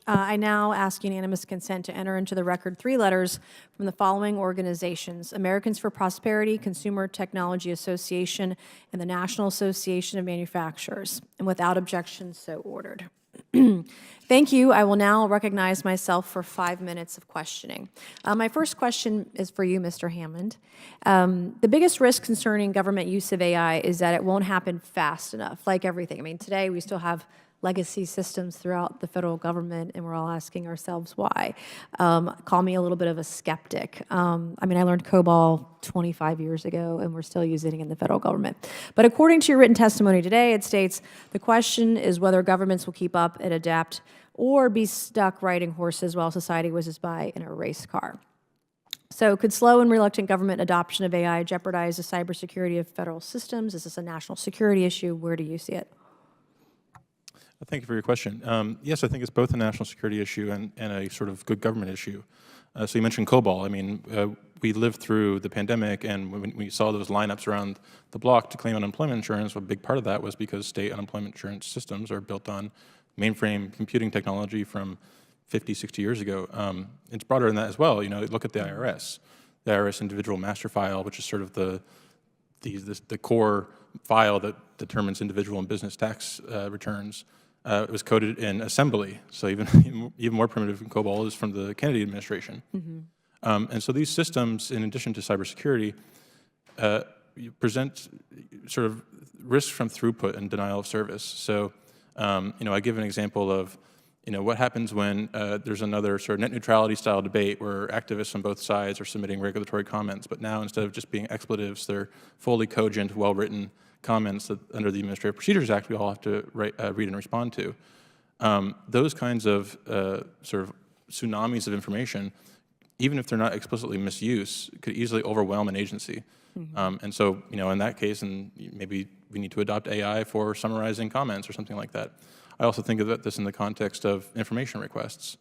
I now ask unanimous consent to enter into the record 3 letters from the following organizations: Americans for Prosperity, Consumer Technology Association, and the National Association of Manufacturers. And without objection, so ordered. Thank you. I will now recognize myself for 5 minutes of questioning. My first question is for you, Mr. Hammond. The biggest risk concerning government use of AI is that it won't happen fast enough, like everything. I mean, today we still have legacy systems throughout the federal government, and we're all asking ourselves why. Call me a little bit of a skeptic. I mean, I learned COBOL 25 years ago, and we're still using it in the federal government. But according to your written testimony today, it states, the question is whether governments will keep up and adapt or be stuck riding horses while society whizzes by in a race car. So could slow and reluctant government adoption of AI jeopardize the cybersecurity of federal systems? Is this a national security issue? Where do you see it? Thank you for your question. Yes, I think it's both a national security issue and a sort of good government issue. So you mentioned COBOL. I mean, we lived through the pandemic, and when we saw those lineups around the block to claim unemployment insurance, a big part of that was because state unemployment insurance systems are built on mainframe computing technology from 50, 60 years ago. It's broader than that as well. You know, look at the IRS. The IRS individual master file, which is sort of the core file that determines individual and business tax returns. It was coded in assembly, so even more primitive than COBOL is from the Kennedy administration. And so these systems, in addition to cybersecurity, present sort of risks from throughput and denial of service. So, you know, I give an example of, you know, what happens when there's another sort of net neutrality style debate where activists on both sides are submitting regulatory comments, but now instead of just being expletives, they're fully cogent, well-written comments that under the Administrative Procedures Act we all have to read and respond to. Those kinds of sort of tsunamis of information, even if they're not explicitly misuse, could easily overwhelm an agency. And so, you know, in that case, and maybe we need to adopt AI for summarizing comments or something like that. I also think of this in the context of information requests.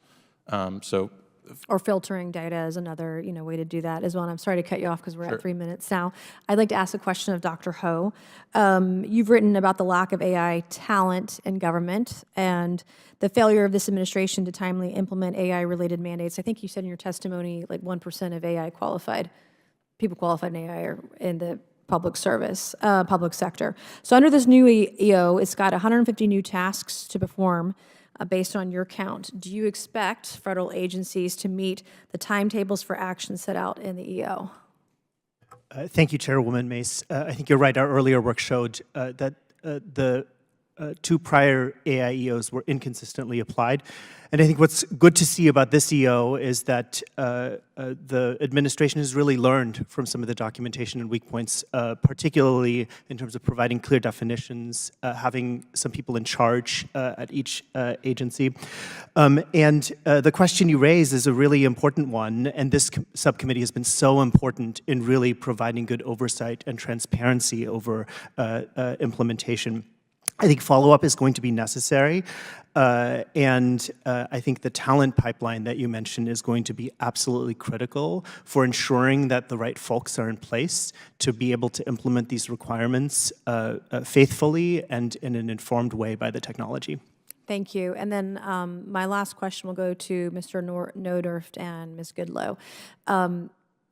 Or filtering data is another, you know, way to do that as well. And I'm sorry to cut you off because we're at 3 minutes now. I'd like to ask a question of Dr. Ho. You've written about the lack of AI talent in government and the failure of this administration to timely implement AI-related mandates. I think you said in your testimony like 1% of AI people qualified in AI are in the public service, public sector. So under this new EO, it's got 150 new tasks to perform. Based on your count, do you expect federal agencies to meet the timetables for action set out in the EO? Thank you, Chairwoman Mace. I think you're right. Our earlier work showed that the 2 prior AI EOs were inconsistently applied. And I think what's good to see about this EO is that the administration has really learned from some of the documentation and weak points, particularly in terms of providing clear definitions, having some people in charge at each agency. And the question you raise is a really important one, and this subcommittee has been so important in really providing good oversight and transparency over implementation. I think follow-up is going to be necessary, and I think the talent pipeline that you mentioned is going to be absolutely critical for ensuring that the right folks are in place to be able to implement these requirements faithfully and in an informed way by the technology. Thank you. And then my last question will go to Mr. Nodurft and Ms. Goodloe.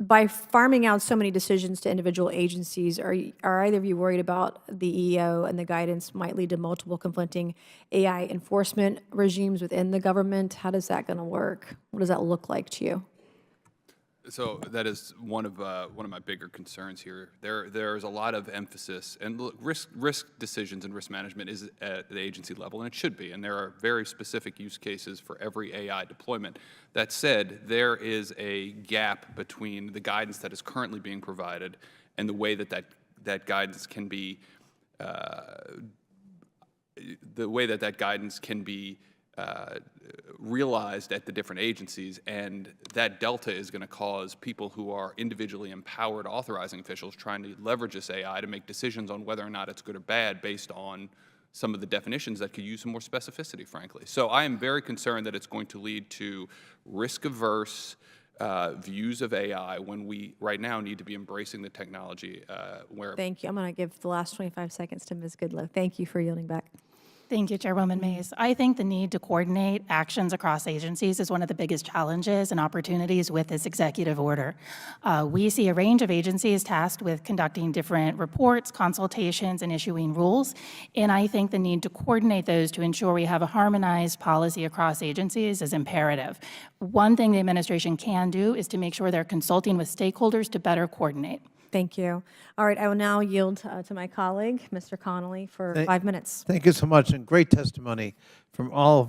By farming out so many decisions to individual agencies, are either of you worried about the EO and the guidance might lead to multiple conflicting AI enforcement regimes within the government? How is that going to work? What does that look like to you? So that is one of my bigger concerns here. There's a lot of emphasis, and look, risk decisions and risk management is at the agency level, and it should be. And there are very specific use cases for every AI deployment. That said, there is a gap between the guidance that is currently being provided and the way that guidance can be realized at the different agencies, and that delta is going to cause people who are individually empowered authorizing officials trying to leverage this AI to make decisions on whether or not it's good or bad based on some of the definitions that could use some more specificity, frankly. So I am very concerned that it's going to lead to risk-averse views of AI when we right now need to be embracing the technology. Thank you. I'm going to give the last 25 seconds to Ms. Goodloe. Thank you for yielding back. Thank you, Chairwoman Mace. I think the need to coordinate actions across agencies is one of the biggest challenges and opportunities with this executive order. We see a range of agencies tasked with conducting different reports, consultations, and issuing rules, and I think the need to coordinate those to ensure we have a harmonized policy across agencies is imperative. One thing the administration can do is to make sure they're consulting with stakeholders to better coordinate. Thank you. All right, I will now yield to my colleague, Mr. Connolly, for 5 minutes. Thank you so much, and great testimony from all